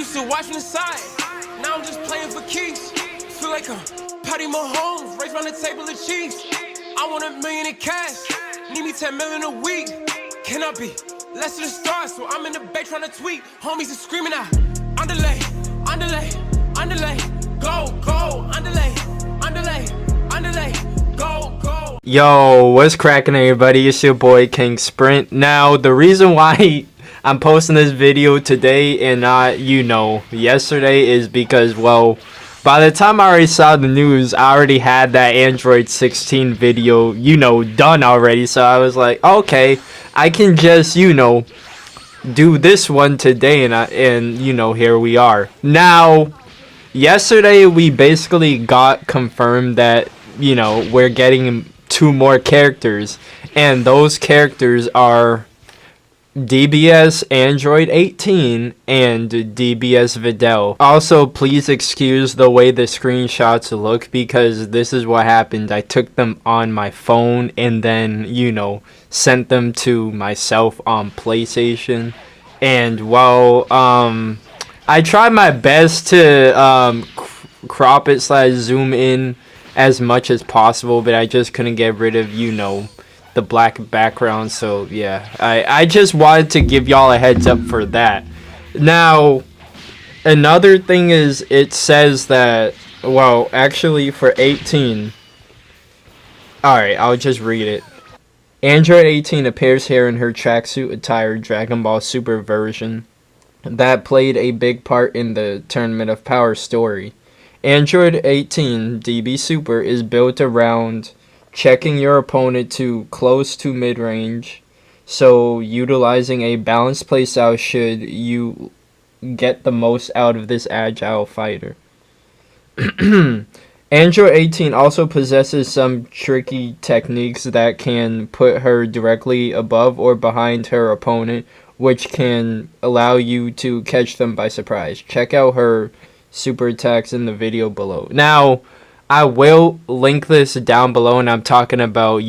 used to watch from the side, now I'm just playing for keeps. Feel like a Patty Mahomes, race round the table of cheese. I want $1 million in cash, need me 10 million a week. Can I be less than a star? So I'm in the bay trying to tweet. Homies are screaming out, underlay, underlay, underlay, go, go, underlay, underlay, underlay, go, go. Yo, what's cracking, everybody? It's your boy King Sprint. Now, the reason why I'm posting this video today and not, yesterday is because, well, by the time I already saw the news, I already had that Android 16 video, done already. So I was like, okay, I can just, do this one today, and here we are. Now, yesterday we basically got confirmed that, we're getting 2 more characters, and those characters are DBS Android 18 and DBS Videl. Also, please excuse the way the screenshots look because this is what happened. I took them on my phone and then, sent them to myself on PlayStation. And while I tried my best to crop it / zoom in as much as possible, but I just couldn't get rid of, the black background. So yeah, I just wanted to give y'all a heads up for that. Now, another thing is, it says that, well, actually for 18, alright, I'll just read it. Android 18 appears here in her tracksuit attire Dragon Ball Super version that played a big part in the Tournament of Power story. Android 18 DB Super is built around checking your opponent to close to mid-range, so utilizing a balanced playstyle should you get the most out of this agile fighter. Android 18 also possesses some tricky techniques that can put her directly above or behind her opponent, which can allow you to catch them by surprise. Check out her super attacks in the video below. Now, I will link this down below, and I'm talking about,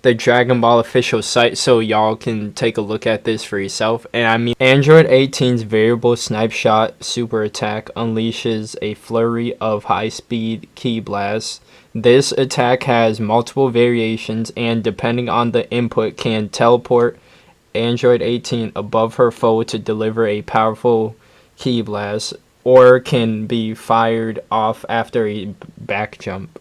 the Dragon Ball official site, so y'all can take a look at this for yourself. And I mean, Android 18's variable snipe shot super attack unleashes a flurry of high-speed ki blasts. This attack has multiple variations, and depending on the input, can teleport Android 18 above her foe to deliver a powerful ki blast, or can be fired off after a back jump.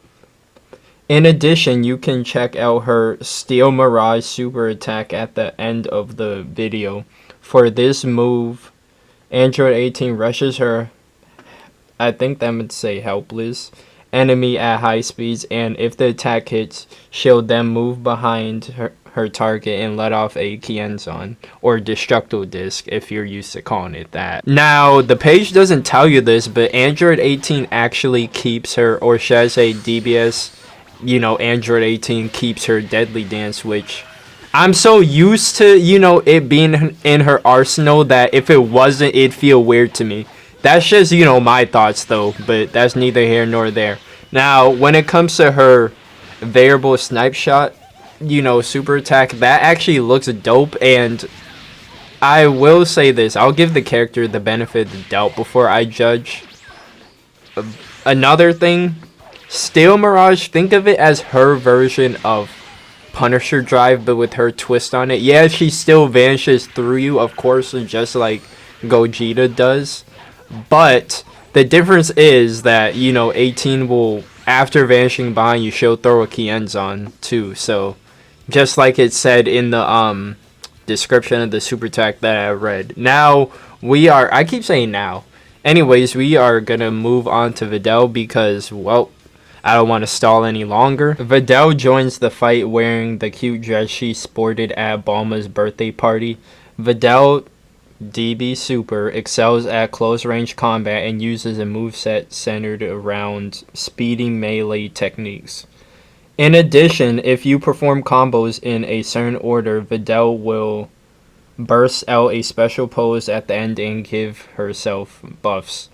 In addition, you can check out her Steel Mirage super attack at the end of the video. For this move, Android 18 rushes her, I think that would say helpless, enemy at high speeds, and if the attack hits, she'll then move behind her target and let off a Kienzon, or Destructo Disc if you're used to calling it that. Now, the page doesn't tell you this, but Android 18 actually keeps her, or should I say DBS, Android 18 keeps her Deadly Dance, which I'm so used to, it being in her arsenal that if it wasn't, it'd feel weird to me. That's just, my thoughts though, but that's neither here nor there. Now, when it comes to her variable snipe shot, super attack, that actually looks dope, and I will say this, I'll give the character the benefit of the doubt before I judge. Another thing, Steel Mirage, think of it as her version of Punisher Drive, but with her twist on it. Yeah, she still vanishes through you, of course, just like Gogeta does, but the difference is that, 18 will, after vanishing behind you, she'll throw a Kienzon too, so just like it said in the description of the super attack that I read. Now, I keep saying now. Anyways, we are going to move on to Videl because, well, I don't want to stall any longer. Videl joins the fight wearing the cute dress she sported at Bulma's birthday party. Videl DB Super excels at close range combat and uses a moveset centered around speedy melee techniques. In addition, if you perform combos in a certain order, Videl will burst out a special pose at the end and give herself buffs.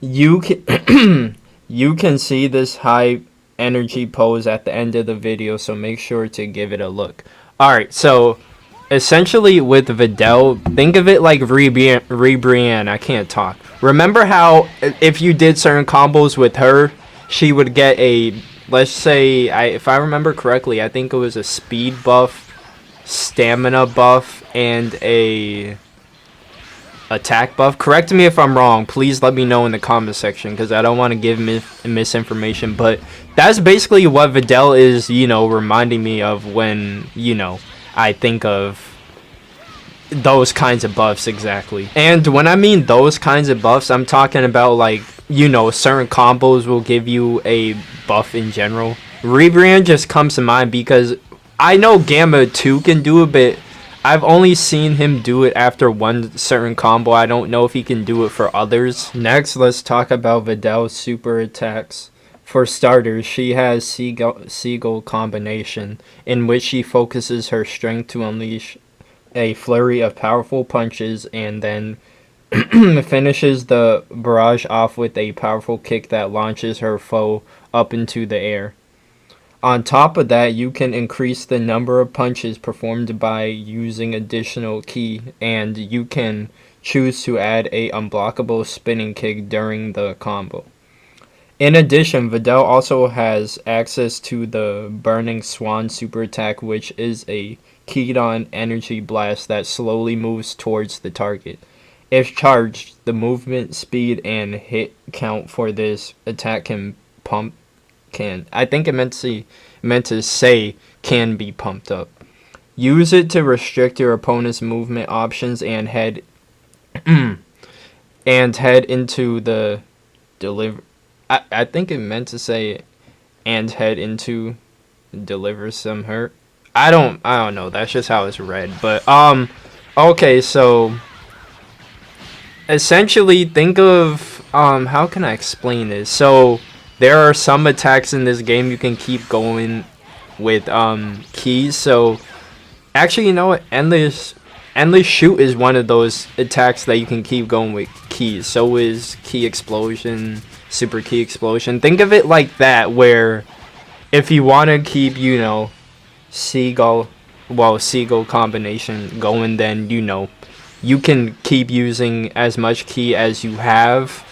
You can you can see this high energy pose at the end of the video, so make sure to give it a look. Alright, so essentially with Videl, think of it like Rebrianne. I can't talk. Remember how if you did certain combos with her, she would get a, let's say, if I remember correctly, I think it was a speed buff, stamina buff, and a attack buff. Correct me if I'm wrong. Please let me know in the comment section, because I don't want to give misinformation. But that's basically what Videl is, reminding me of when, I think of those kinds of buffs exactly. And when I mean those kinds of buffs, I'm talking about like, certain combos will give you a buff in general. Rebrand just comes to mind because I know Gamma 2 can do it, but I've only seen him do it after one certain combo. I don't know if he can do it for others. Next, let's talk about Videl's super attacks. For starters, she has Seagull combination, in which she focuses her strength to unleash a flurry of powerful punches and then finishes the barrage off with a powerful kick that launches her foe up into the air. On top of that, you can increase the number of punches performed by using additional ki, and you can choose to add a unblockable spinning kick during the combo. In addition, Videl also has access to the Burning Swan super attack, which is a keyed-on energy blast that slowly moves towards the target. If charged, the movement speed and hit count for this attack can be pumped up. Use it to restrict your opponent's movement options and head into the deliver. I think it meant to say and head into deliver some hurt. I don't know. That's just how it's read. But okay, so essentially think of how can I explain this? So there are some attacks in this game you can keep going with keys. So actually, you know what? Endless shoot is one of those attacks that you can keep going with keys. So is key explosion, super key explosion. Think of it like that, where if you want to keep, seagull combination going, then you can keep using as much key as you have.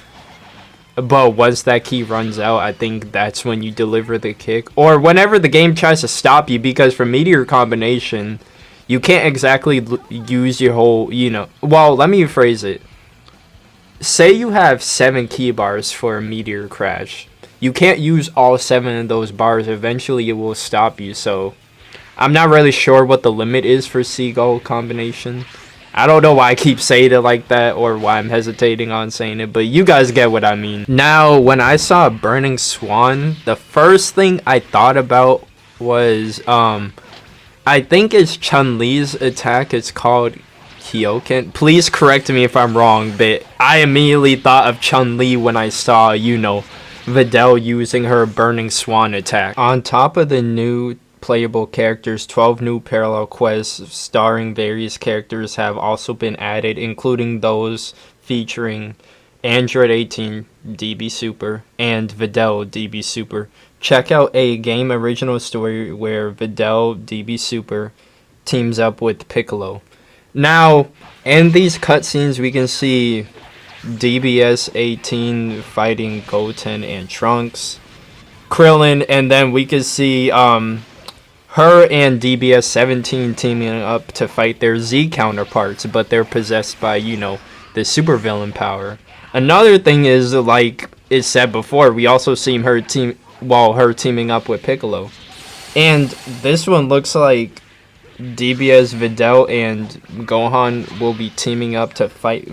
But once that key runs out, I think that's when you deliver the kick. Or whenever the game tries to stop you, because for meteor combination, you can't exactly use your whole, Well, let me rephrase it. Say you have 7 key bars for a meteor crash. You can't use all 7 of those bars. Eventually, it will stop you. So, I'm not really sure what the limit is for Seagull combination. I don't know why I keep saying it like that or why I'm hesitating on saying it, but you guys get what I mean. Now, when I saw Burning Swan, the first thing I thought about was, I think it's Chun-Li's attack. It's called Kyoken. Please correct me if I'm wrong, but I immediately thought of Chun-Li when I saw, Videl using her Burning Swan attack. On top of the new playable characters, 12 new parallel quests starring various characters have also been added, including those featuring Android 18 DB Super and Videl DB Super. Check out a game original story where Videl DB Super teams up with Piccolo. Now, in these cutscenes, we can see DBS 18 fighting Goten and Trunks, Krillin, and then we can see her and DBS 17 teaming up to fight their Z counterparts, but they're possessed by, the supervillain power. Another thing is, like it said before, we also see her teaming up with Piccolo. And this one looks like DBS Videl and Gohan will be teaming up to fight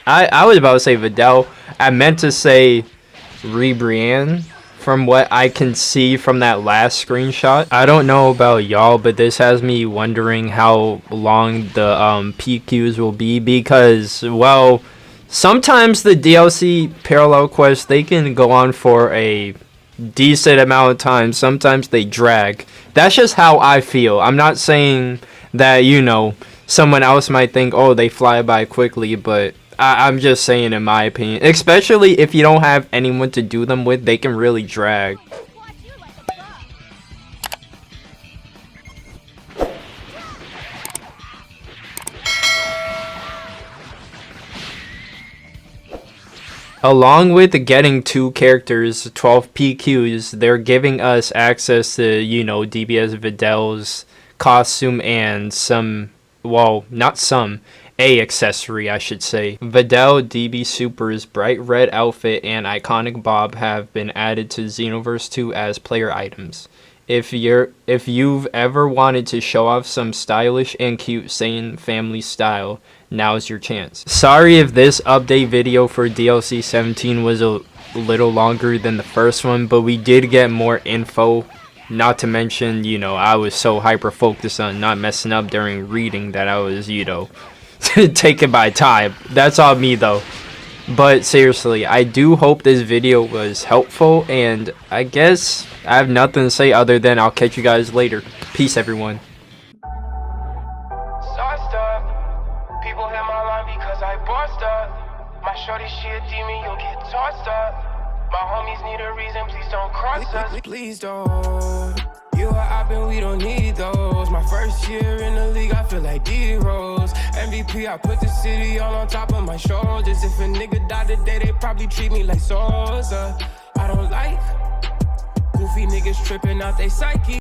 I was about to say Videl. I meant to say Rebrianne. From what I can see from that last screenshot, I don't know about y'all, but this has me wondering how long the PQs will be, because, well, sometimes the DLC parallel quests, they can go on for a decent amount of time. Sometimes they drag. That's just how I feel. I'm not saying that, someone else might think, oh, they fly by quickly, but I'm just saying, in my opinion, especially if you don't have anyone to do them with, they can really drag. Along with getting 2 characters, 12 PQs, they're giving us access to, DBS Videl's costume and some, well, not some, a accessory, I should say. Videl DB Super's bright red outfit and iconic bob have been added to Xenoverse 2 as player items. If you've ever wanted to show off some stylish and cute Saiyan family style, now's your chance. Sorry if this update video for DLC 17 was a little longer than the first one, but we did get more info. Not to mention, I was so hyper focused on not messing up during reading that I was, taken by time. That's on me though. But seriously, I do hope this video was helpful, and I guess I have nothing to say other than I'll catch you guys later. Peace, everyone. People hit my line because I bossed up. My shorty, she a demon, you'll get tossed up. My homies need a reason, please don't cross us. Please don't. You are up and we don't need those. My first year in the league, I feel like D-Rose. MVP, I put the city all on top of my shoulders. If a nigga died today, they probably treat me like Sosa. I don't like goofy niggas tripping out they psyche.